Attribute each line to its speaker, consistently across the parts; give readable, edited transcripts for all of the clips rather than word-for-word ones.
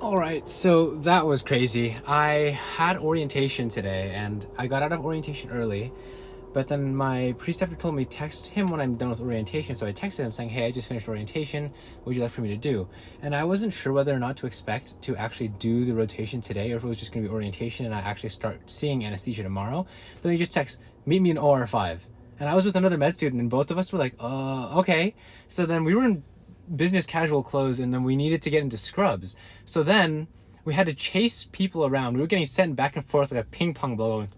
Speaker 1: All right, so that was crazy. I had orientation today and I got out of orientation early, but then my preceptor told me text him when I'm done with orientation. So I texted him saying, "Hey, I just finished orientation. What would you like for me to do?" And I wasn't sure whether or not to expect to actually do the rotation today or if it was just going to be orientation and I actually start seeing anesthesia tomorrow. But then he just texts, "Meet me in OR5." And I was with another med student and both of us were like, okay. So then we were in business casual clothes and then we needed to get into scrubs. So then we had to chase people around. We were getting sent back and forth like a ping pong ball going.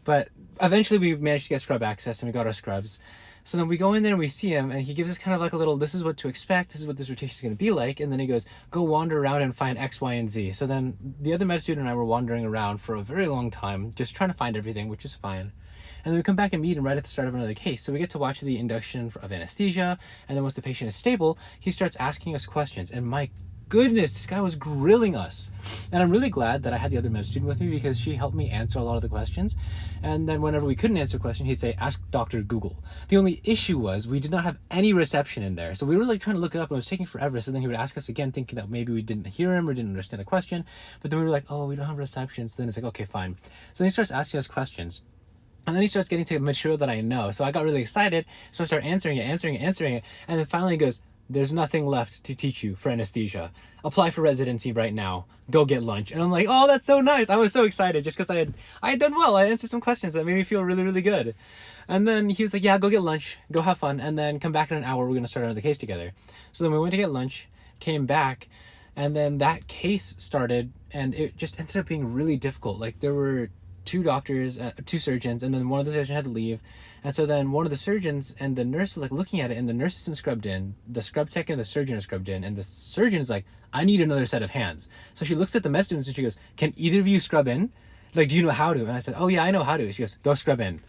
Speaker 1: But eventually we managed to get scrub access and we got our scrubs. So then we go in there and we see him and he gives us kind of like a little, this is what to expect, this is what this rotation is going to be like. And then he goes, go wander around and find X, Y, and Z. So then the other med student and I were wandering around for a very long time, just trying to find everything, which is fine. And then we come back and meet him right at the start of another case. So we get to watch the induction of anesthesia. And then once the patient is stable, he starts asking us questions. And my goodness, this guy was grilling us. And I'm really glad that I had the other med student with me because she helped me answer a lot of the questions. And then whenever we couldn't answer a question, he'd say, ask Dr. Google. The only issue was we did not have any reception in there. So we were like trying to look it up and it was taking forever. So then he would ask us again, thinking that maybe we didn't hear him or didn't understand the question. But then we were like, oh, we don't have reception. So then it's like, okay, fine. So then he starts asking us questions. And then he starts getting to material that I know. So I got really excited. So I start answering it. And then finally he goes, there's nothing left to teach you for anesthesia. Apply for residency right now. Go get lunch. And I'm like, oh, that's so nice. I was so excited just because I had done well. I answered some questions that made me feel really, really good. And then he was like, yeah, go get lunch. Go have fun. And then come back in an hour. We're going to start another case together. So then we went to get lunch, came back, and then that case started. And it just ended up being really difficult. Like there were two surgeons, and then one of the surgeons had to leave. And so then one of the surgeons and the nurse were like looking at it, and the nurse isn't scrubbed in, the scrub tech and the surgeon are scrubbed in, and the surgeon's like, I need another set of hands. So she looks at the med students and she goes, can either of you scrub in? Like, do you know how to? And I said, oh yeah, I know how to. She goes, go scrub in.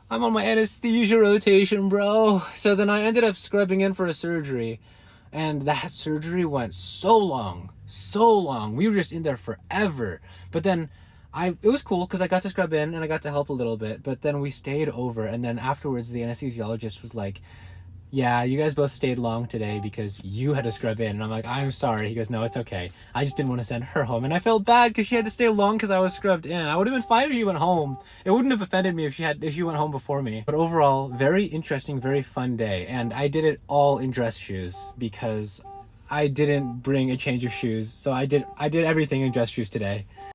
Speaker 1: I'm on my anesthesia rotation, bro. So then I ended up scrubbing in for a surgery, and that surgery went so long. We were just in there forever. But then it was cool because I got to scrub in and I got to help a little bit, but then we stayed over, and then afterwards the anesthesiologist was like, yeah, you guys both stayed long today because you had to scrub in. And I'm like, I'm sorry. He goes, no, it's okay. I just didn't want to send her home. And I felt bad because she had to stay long because I was scrubbed in. I would have been fine if she went home. It wouldn't have offended me if she went home before me. But overall, very interesting, very fun day. And I did it all in dress shoes because I didn't bring a change of shoes. So I did everything in dress shoes today.